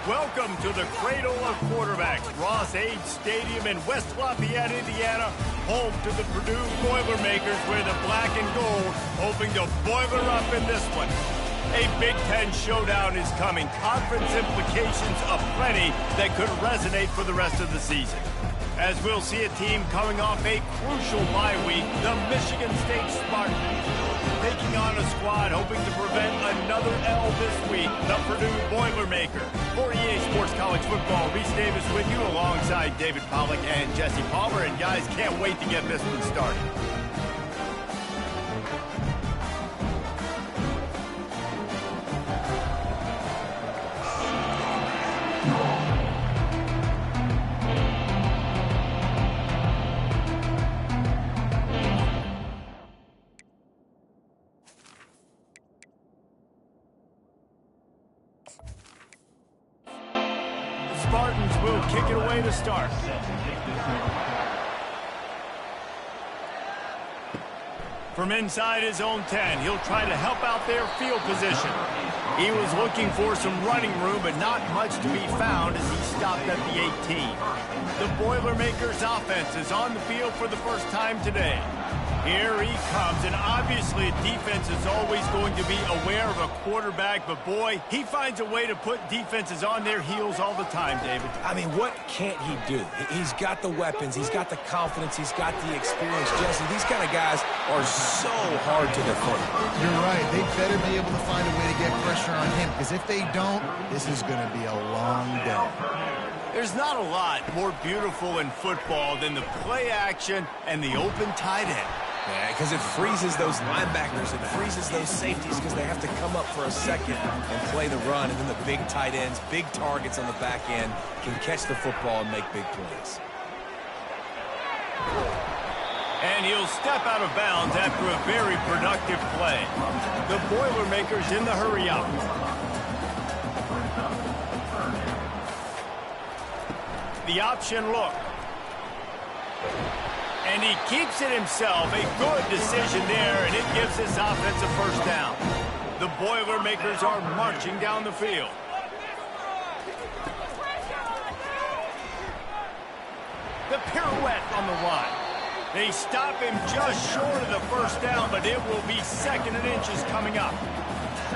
Welcome to the cradle of quarterbacks, Ross-Ade Stadium in West Lafayette, Indiana, home to the Purdue Boilermakers, where the black and gold hoping to boiler up in this one. A Big Ten showdown is coming. Conference implications aplenty that could resonate for the rest of the season. As we'll see a team coming off a crucial bye week, the Michigan State Spartans, taking on a squad hoping to prevent another L this week, the Purdue Boilermakers. For EA Sports College Football, Reese Davis with you alongside David Pollack and Jesse Palmer. And guys, can't wait to get this one started. Spartans will kick it away to start. From inside his own 10, he'll try to help out their field position. He was looking for some running room, but not much to be found as he stopped at the 18. The Boilermakers offense is on the field for the first time today. Here he comes, and obviously defense is always going to be aware of a quarterback, but boy, he finds a way to put defenses on their heels all the time, David. I mean, what can't he do? He's got the weapons, he's got the confidence, he's got the experience. Jesse, these kind of guys are so hard to defend. You're right. They better be able to find a way to get pressure on him, because if they don't, this is going to be a long day. There's not a lot more beautiful in football than the play action and the open tight end. Yeah, because it freezes those linebackers, it freezes those safeties because they have to come up for a second and play the run, and then the big tight ends, big targets on the back end can catch the football and make big plays. And he'll step out of bounds after a very productive play. The Boilermakers in the hurry up. The option look. And he keeps it himself. A good decision there, and it gives this offense a first down. The Boilermakers are marching down the field. The pirouette on the line. They stop him just short of the first down, but it will be second and inches coming up.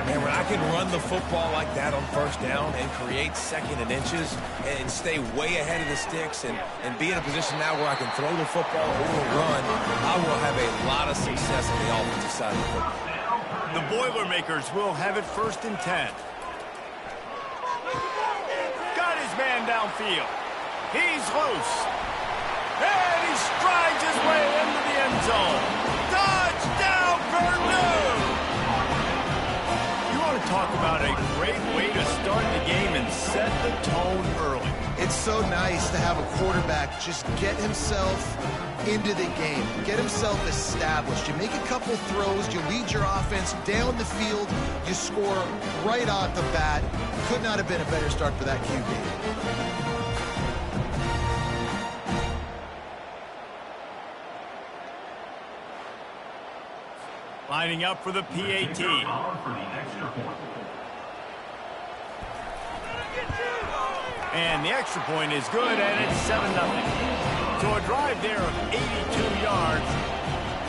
Man, when I can run the football like that on first down and create second and inches and stay way ahead of the sticks and be in a position now where I can throw the football or run, I will have a lot of success on the offensive side of the football. The Boilermakers will have it first and 10. Got his man downfield. He's loose. And he strides his way into the end zone. Touchdown, Purdue! Talk about a great way to start the game and set the tone early. It's so nice to have a quarterback just get himself into the game, get himself established. You make a couple throws, you lead your offense down the field, you score right off the bat. Could not have been a better start for that QB. Lining up for the PAT. And the extra point is good, and it's 7-0. So a drive there of 82 yards,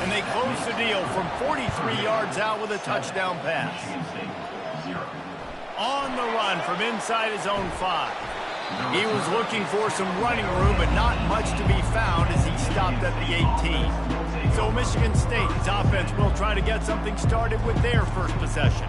and they close the deal from 43 yards out with a touchdown pass. On the run from inside his own 5. He was looking for some running room, but not much to be found as he stopped at the 18. So Michigan State's offense will try to get something started with their first possession.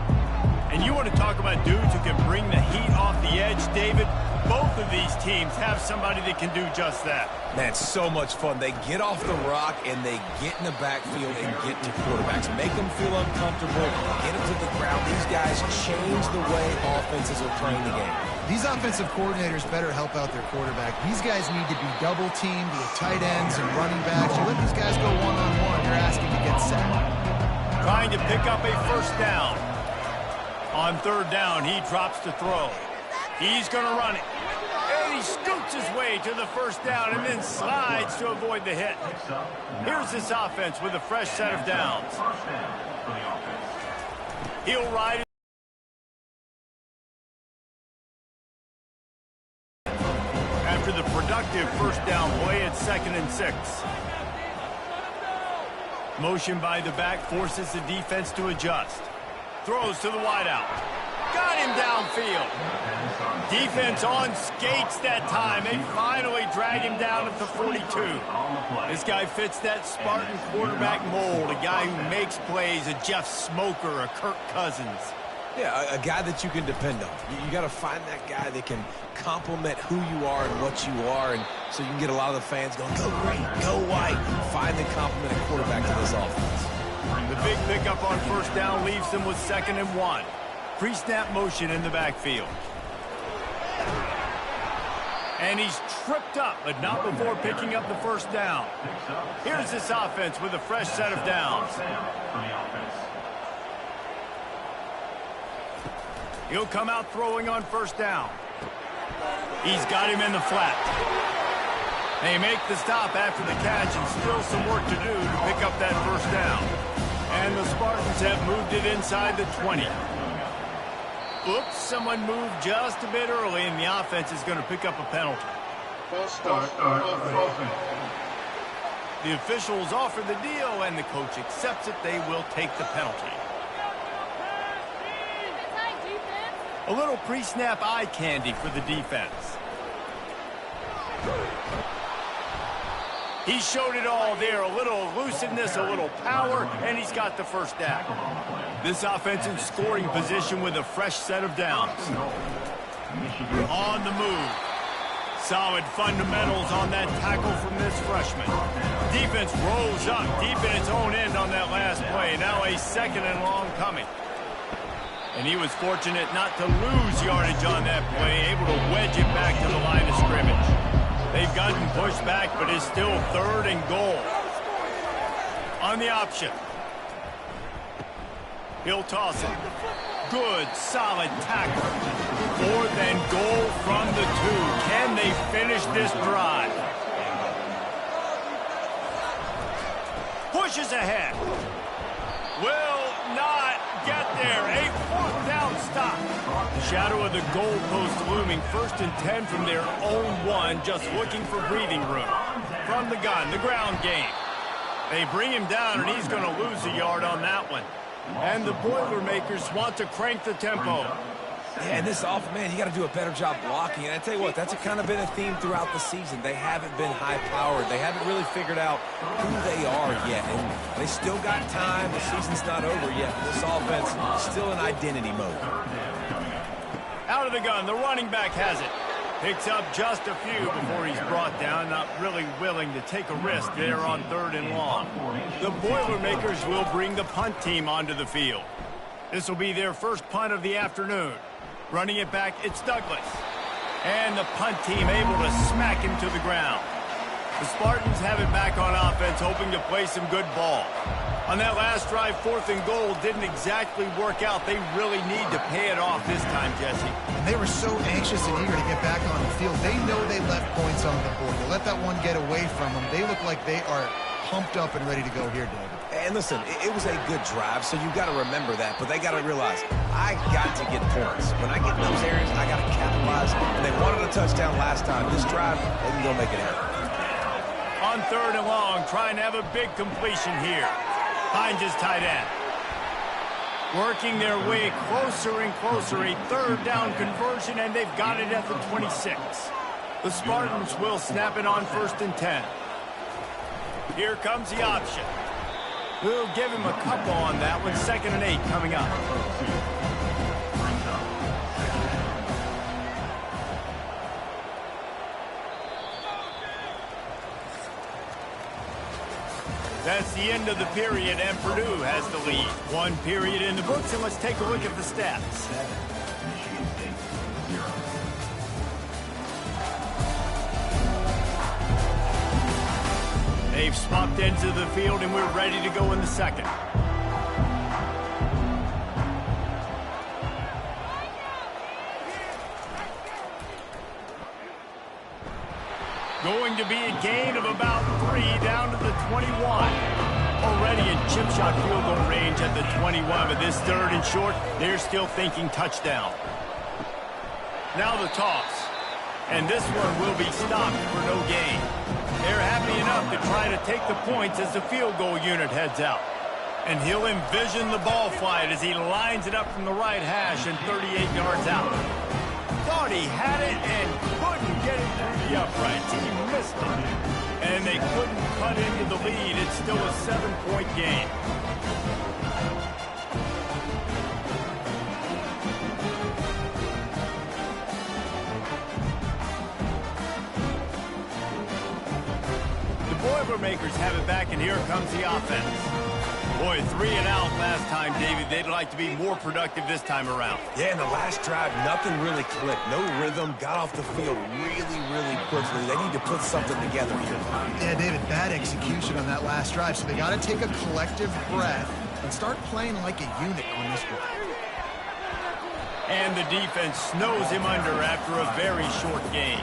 And you want to talk about dudes who can bring the heat off the edge, David? Both of these teams have somebody that can do just that. Man, it's so much fun. They get off the rock and they get in the backfield and get to quarterbacks. Make them feel uncomfortable, get them to the ground. These guys change the way offenses are playing the game. These offensive coordinators better help out their quarterback. These guys need to be double-teamed with tight ends and running backs. You let these guys go one-on-one, you're asking to get set. Trying to pick up a first down. On third down, he drops to throw. He's going to run it. And he scoots his way to the first down and then slides to avoid the hit. Here's this offense with a fresh set of downs. He'll ride it. after the productive first down play at 2nd and 6. Motion by the back forces the defense to adjust. Throws to the wideout. Got him downfield. Defense on skates that time. They finally drag him down at the 42. This guy fits that Spartan quarterback mold. A guy who makes plays, a Jeff Smoker, a Kirk Cousins. Yeah, a guy that you can depend on. You got to find that guy that can complement who you are and what you are, and so you can get a lot of the fans going, go green, go white. Find the complementing quarterback to this offense. The big pickup on first down leaves them with 2nd and 1. Pre-snap motion in the backfield. And he's tripped up, but not before picking up the first down. Here's this offense with a fresh set of downs. He'll come out throwing on first down. He's got him in the flat. They make the stop after the catch, and still some work to do to pick up that first down. And the Spartans have moved it inside the 20. Oops, someone moved just a bit early, and the offense is going to pick up a penalty. The officials offer the deal, and the coach accepts it. They will take the penalty. A little pre-snap eye candy for the defense. He showed it all there. A little elusiveness, a little power, and he's got the first down. This offense in scoring position with a fresh set of downs. On the move. Solid fundamentals on that tackle from this freshman. Defense rolls up deep in its own end on that last play. Now a 2nd and long coming. And he was fortunate not to lose yardage on that play, able to wedge it back to the line of scrimmage. They've gotten pushed back, but it's still 3rd and goal. On the option. He'll toss it. Good, solid tackle. 4th and goal from the 2. Can they finish this drive? Pushes ahead. Will not get there. A 4th down stop. Shadow of the goalpost looming. 1st and 10 from their own 1, just looking for breathing room. From the gun, the ground game. They bring him down, and he's going to lose a yard on that one. And the Boilermakers want to crank the tempo. Yeah, and this offense, man, you got to do a better job blocking. And I tell you what, that's kind of been a theme throughout the season. They haven't been high-powered. They haven't really figured out who they are yet. And they still got time. The season's not over yet. This offense is still in identity mode. Out of the gun, the running back has it. Picks up just a few before he's brought down. Not really willing to take a risk there on 3rd and long. The Boilermakers will bring the punt team onto the field. This will be their first punt of the afternoon. Running it back, it's Douglas. And the punt team able to smack him to the ground. The Spartans have it back on offense, hoping to play some good ball. On that last drive, 4th and goal didn't exactly work out. They really need to pay it off this time, Jesse. And they were so anxious and eager to get back on the field. They know they left points on the board. To let that one get away from them, they look like they are pumped up and ready to go here, David. And listen, it was a good drive, so you got to remember that. But they got to realize, I got to get points. When I get in those areas, I got to capitalize. And they wanted a touchdown last time. This drive, they can go make it happen. On 3rd and long, trying to have a big completion here. Finds his tight end. Working their way closer and closer. A 3rd down conversion, and they've got it at the 26. The Spartans will snap it on 1st and 10. Here comes the option. We'll give him a couple on that one. 2nd and 8 coming up. That's the end of the period, and Purdue has the lead. 1 period in the books, and let's take a look at the stats. They've swapped into the field, and we're ready to go in the second. Going to be a gain of about 3 down to the 21. Already in chip shot field goal range at the 21, but this 3rd and short, they're still thinking touchdown. Now the toss. And this one will be stopped for no gain. They're happy enough to try to take the points as the field goal unit heads out. And he'll envision the ball flight as he lines it up from the right hash and 38 yards out. Thought he had it and couldn't get it through the uprights. He missed it. And they couldn't cut into the lead. It's still a 7-point game. The Boilermakers have it back, and here comes the offense. Boy, 3 and out last time, David. They'd like to be more productive this time around. Yeah, in the last drive, nothing really clicked. No rhythm, got off the field really quickly. They need to put something together here. Yeah, David, bad execution on that last drive, so they got to take a collective breath and start playing like a unit on this one. And the defense snows him under after a very short game.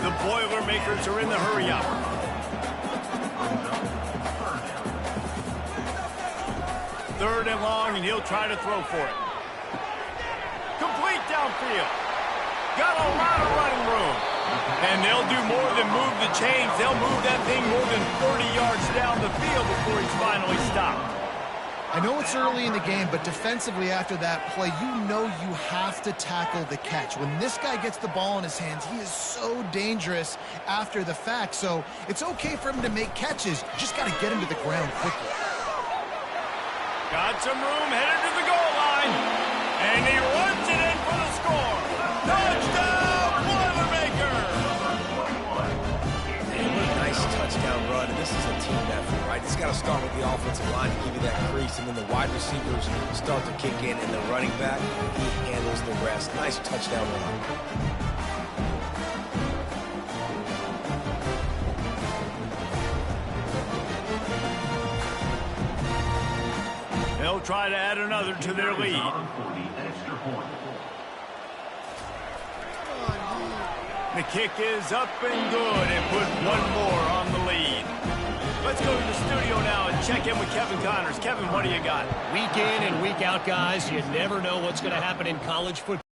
The Boilermakers are in the hurry-up. Third and long, and he'll try to throw for it. Complete downfield. Got a lot of running room. And they'll do more than move the chains. They'll move that thing more than 30 yards down the field before he's finally stopped. I know it's early in the game, but defensively after that play, you know you have to tackle the catch. When this guy gets the ball in his hands, he is so dangerous after the fact. So it's okay for him to make catches. You just got to get him to the ground quickly. Got some room, headed to the goal line. And he runs it in for the score. Touchdown, Boilermakers! Hey, what a nice touchdown run. And this is a team effort, right? It's got to start with the offensive line to give you that crease. And then the wide receivers start to kick in. And the running back, he handles the rest. Nice touchdown run. They'll try to add another to their lead. The kick is up and good and put one more on the lead. Let's go to the studio now and check in with Kevin Connors. Kevin, what do you got? Week in and week out, guys, you never know what's going to happen in college football.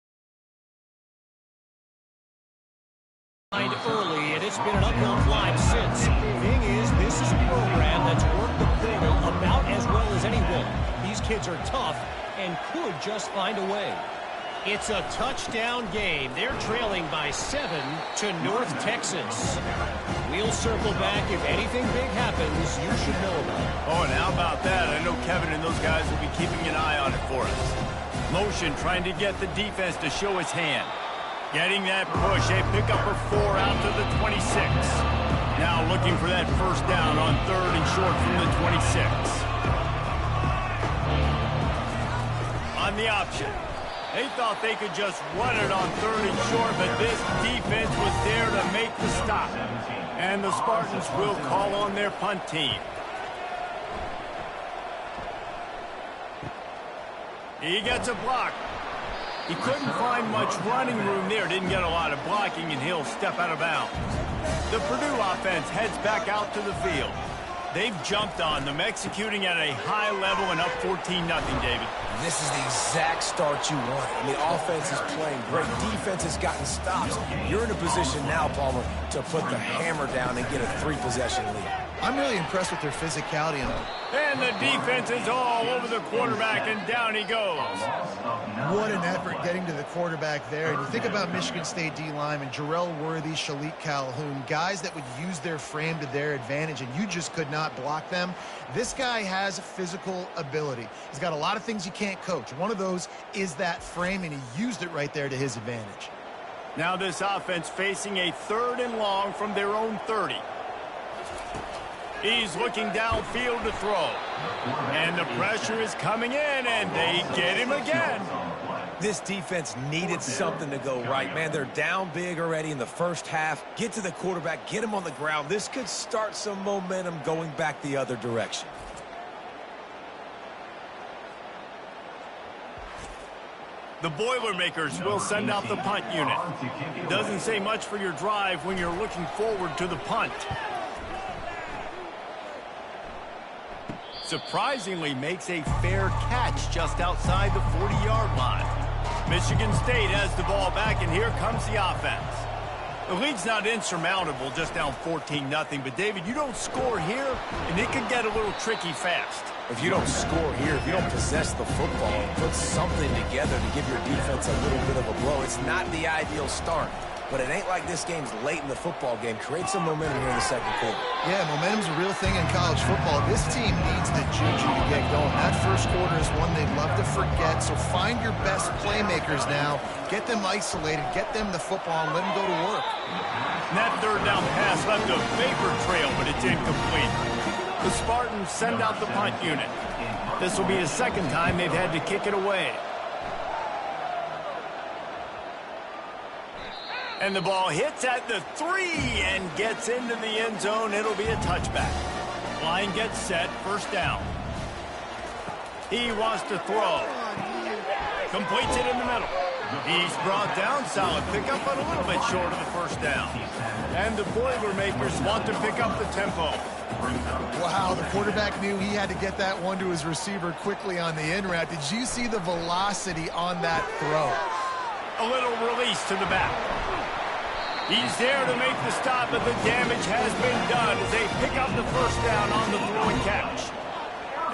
Early, and it's been an uphill climb since. Thing is, this is a program that's worked the portal about as well as anyone. These kids are tough and could just find a way. It's a touchdown game. They're trailing by 7 to North Texas. We'll circle back. If anything big happens, you should know about it. Oh, and how about that? I know Kevin and those guys will be keeping an eye on it for us. Motion trying to get the defense to show his hand. Getting that push, a pickup for 4 out to the 26. Now looking for that first down on 3rd and short from the 26. On the option. They thought they could just run it on 3rd and short, but this defense was there to make the stop. And the Spartans will call on their punt team. He gets a block. He couldn't find much running room there. Didn't get a lot of blocking, and he'll step out of bounds. The Purdue offense heads back out to the field. They've jumped on them, executing at a high level and up 14-0, David. This is the exact start you want. And the offense is playing great. Defense has gotten stops. You're in a position now, Palmer, to put the hammer down and get a 3-possession lead. I'm really impressed with their physicality. And the defense is all over the quarterback, and down he goes. What an effort getting to the quarterback there. And you think about Michigan State D-linemen, Jarrell Worthy, Shalik Calhoun, guys that would use their frame to their advantage, and you just could not block them. This guy has physical ability. He's got a lot of things you can't coach. One of those is that frame, and he used it right there to his advantage. Now this offense facing a 3rd and long from their own 30. He's looking downfield to throw. And the pressure is coming in, and they get him again. This defense needed something to go right. Man, they're down big already in the first half. Get to the quarterback, get him on the ground. This could start some momentum going back the other direction. The Boilermakers will send out the punt unit. Doesn't say much for your drive when you're looking forward to the punt. Surprisingly makes a fair catch just outside the 40-yard line. Michigan State has the ball back, and here comes the offense. The lead's not insurmountable, just down 14-0. But, David, you don't score here, and it can get a little tricky fast. If you don't score here, if you don't possess the football and put something together to give your defense a little bit of a blow, it's not the ideal start. But it ain't like this game's late in the football game. Create some momentum here in the second quarter. Yeah, momentum's a real thing in college football. This team needs the juju to get going. That first quarter is one they'd love to forget. So find your best playmakers now. Get them isolated. Get them the football and let them go to work. And that third down pass left a vapor trail, but it's incomplete. The Spartans send out the punt unit. This will be the second time they've had to kick it away. And the ball hits at the 3 and gets into the end zone. It'll be a touchback. Line gets set, first down. He wants to throw. Completes it in the middle. He's brought down, solid pickup, but a little bit short of the first down. And the Boilermakers want to pick up the tempo. Wow, the quarterback knew he had to get that one to his receiver quickly on the in route. Did you see the velocity on that throw? A little release to the back. He's there to make the stop, but the damage has been done as they pick up the first down on the throw and catch.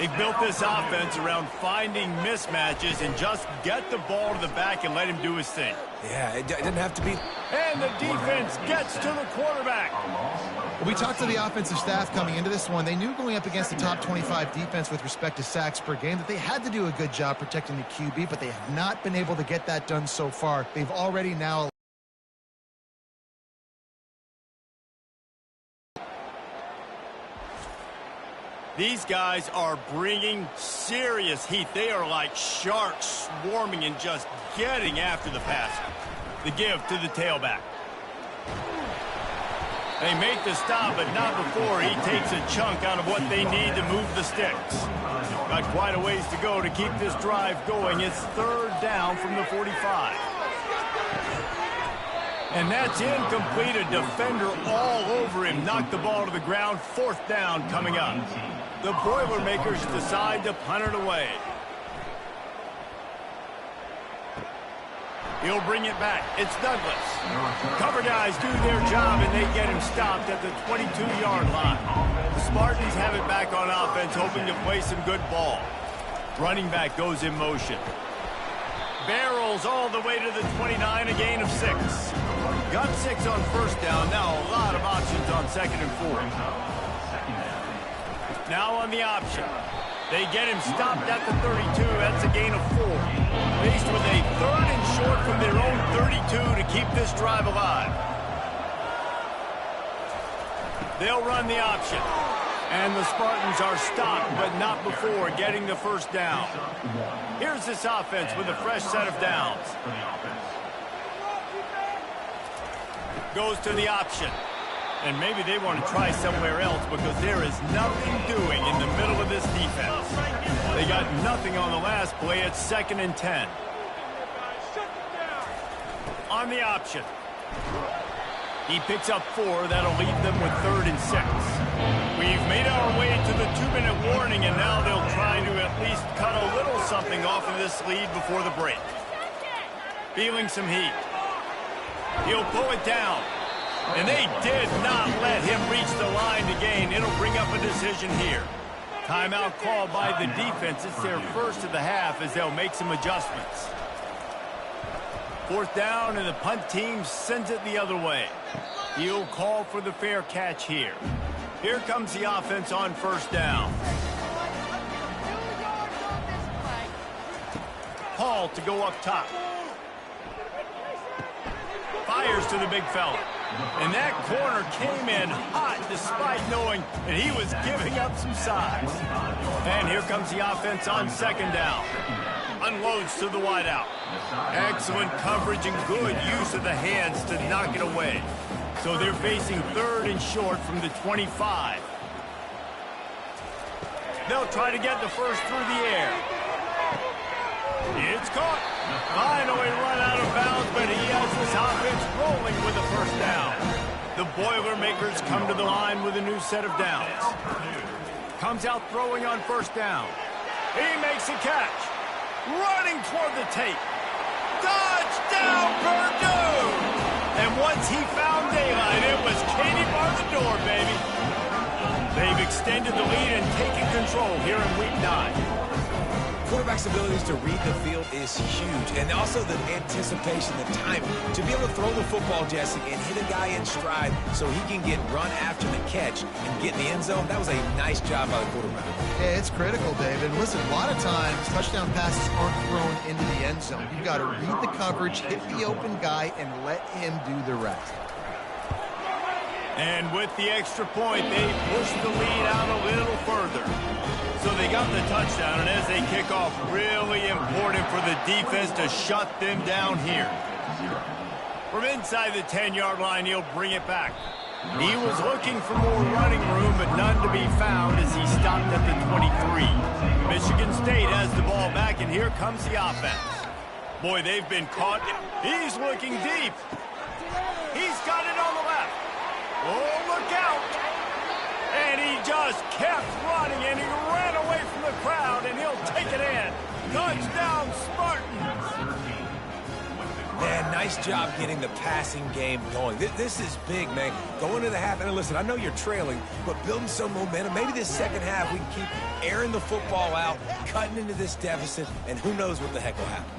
They've built this offense around finding mismatches and just get the ball to the back and let him do his thing. Yeah, it didn't have to be. And the defense gets to the quarterback. We talked to the offensive staff coming into this one. They knew going up against the top 25 defense with respect to sacks per game that they had to do a good job protecting the QB, but they have not been able to get that done so far. They've already now... These guys are bringing serious heat. They are like sharks swarming and just getting after the passer. The give to the tailback. They make the stop, but not before he takes a chunk out of what they need to move the sticks. Got quite a ways to go to keep this drive going. It's third down from the 45. And that's incomplete. A defender all over him. Knocked the ball to the ground. Fourth down coming up. The Boilermakers decide to punt it away. He'll bring it back. It's Douglas. Cover guys do their job, and they get him stopped at the 22-yard line. The Spartans have it back on offense, hoping to play some good ball. Running back goes in motion. Barrels all the way to the 29, a gain of 6. Got 6 on first down. Now a lot of options on second and 4. Now on the option. They get him stopped at the 32. That's a gain of 4. Faced with a third and short from their own 32 to keep this drive alive. They'll run the option. And the Spartans are stopped, but not before getting the first down. Here's this offense with a fresh set of downs. Goes to the option. And maybe they want to try somewhere else because there is nothing doing in the middle of this defense. They got nothing on the last play. It's second and 10. On the option. He picks up 4. That'll leave them with third and 6. We've made our way to the 2-minute warning, and now they'll try to at least cut a little something off of this lead before the break. Feeling some heat. He'll pull it down. And they did not let him reach the line to gain. It'll bring up a decision here. Timeout called by the defense. It's their first of the half as they'll make some adjustments. Fourth down, and the punt team sends it the other way. He'll call for the fair catch here. Here comes the offense on first down. Hall to go up top. Fires to the big fella. And that corner came in hot despite knowing that he was giving up some size. And here comes the offense on second down. Unloads to the wideout. Excellent coverage and good use of the hands to knock it away. So they're facing third and short from the 25. They'll try to get the first through the air. It's caught. Finally run out of bounds, but he has this offense rolling with a first down. The Boilermakers come to the line with a new set of downs. Comes out throwing on first down. He makes a catch. Running toward the tape. Touchdown, Purdue! And once he found daylight, it was Katie bar the door, baby. They've extended the lead and taken control here in Week 9. Quarterback's abilities to read the field is huge, and also the anticipation, the timing. To be able to throw the football, Jesse, and hit a guy in stride so he can get run after the catch and get in the end zone, that was a nice job by the quarterback. Yeah, it's critical, David. Listen, a lot of times, touchdown passes aren't thrown into the end zone. You've got to read the coverage, hit the open guy, and let him do the rest. And with the extra point, they push the lead out a little further. So they got the touchdown, and as they kick off, really important for the defense to shut them down here. From inside the 10-yard line, he'll bring it back. He was looking for more running room, but none to be found as he stopped at the 23. Michigan State has the ball back, and here comes the offense. Boy, they've been caught. He's looking deep. He's got it on the left. Oh, look out. And he just kept running, and he ran away from the crowd, and he'll take it in. Touchdown, Spartans. Man, nice job getting the passing game going. This is big, man. Going to the half, and listen, I know you're trailing, but building some momentum. Maybe this second half we can keep airing the football out, cutting into this deficit, and who knows what the heck will happen.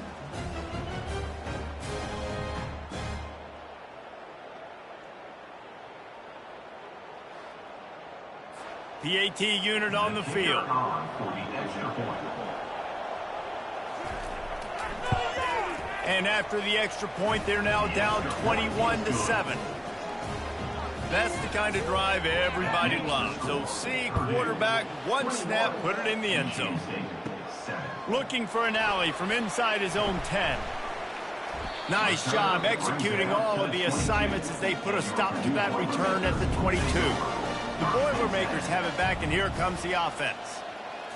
PAT unit on the field. And after the extra point, they're now down 21-7. That's the kind of drive everybody loves. So see, quarterback, one snap, put it in the end zone. Looking for an alley from inside his own 10. Nice job executing all of the assignments as they put a stop to that return at the 22. The Boilermakers have it back, and here comes the offense.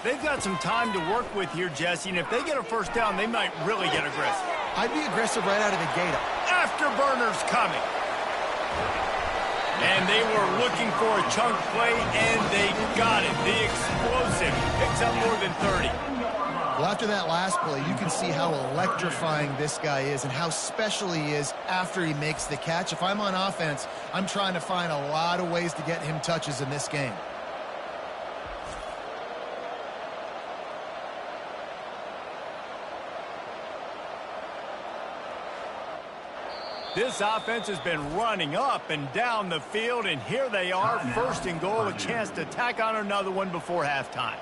They've got some time to work with here, Jesse, and if they get a first down, they might really get aggressive. I'd be aggressive right out of the gate. Afterburners coming. And they were looking for a chunk play, and they got it. The explosive picks up more than 30. Well, after that last play, you can see how electrifying this guy is and how special he is after he makes the catch. If I'm on offense, I'm trying to find a lot of ways to get him touches in this game. This offense has been running up and down the field, and here they are, first and goal, a chance to tack on another one before halftime.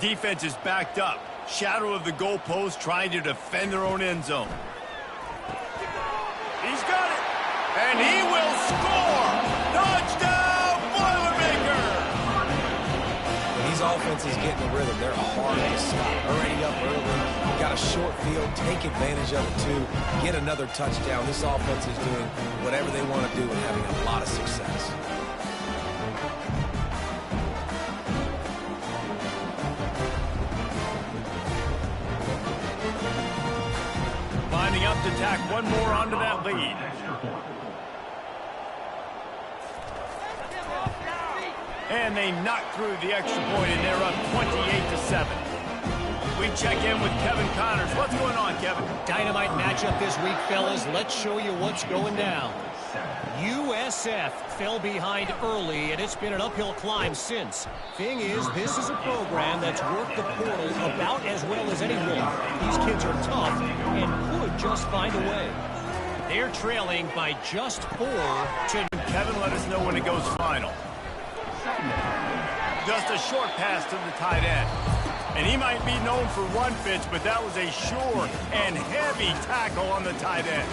Defense is backed up. Shadow of the goalpost, trying to defend their own end zone. He's got it, and he will score! Touchdown, Boilermaker! When these offenses get in the rhythm, they're hard to stop. Already up early, got a short field, take advantage of it too, get another touchdown. This offense is doing whatever they want to do and having a lot of success. Lining up to tack one more onto that lead. And they knock through the extra point, and they're up 28-7. We check in with Kevin Connors. What's going on, Kevin? Dynamite matchup this week, fellas. Let's show you what's going down. USF fell behind early, and it's been an uphill climb since. Thing is, this is a program that's worked the portal about as well as anyone. These kids are tough and could just find a way. They're trailing by just 4 to... Kevin, let us know when it goes final. Just a short pass to the tight end. And he might be known for one pitch, but that was a sure and heavy tackle on the tight end.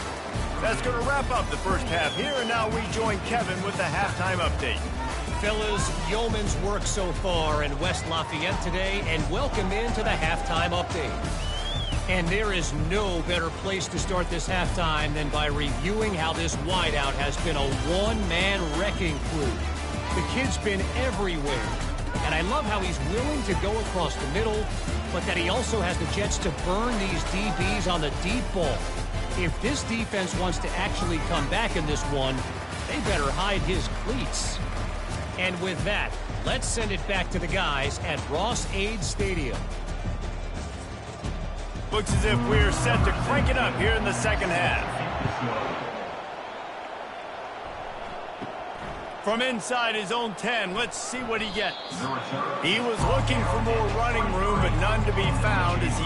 That's going to wrap up the first half here, and now we join Kevin with the halftime update. Fellas, yeoman's work so far in West Lafayette today, and welcome into the halftime update. And there is no better place to start this halftime than by reviewing how this wideout has been a one-man wrecking crew. The kid's been everywhere, and I love how he's willing to go across the middle, but that he also has the jets to burn these DBs on the deep ball. If this defense wants to actually come back in this one, they better hide his cleats. And with that, let's send it back to the guys at Ross-Ade Stadium. Looks as if we're set to crank it up here in the second half. From inside his own 10, let's see what he gets. He was looking for more running room, but none to be found as he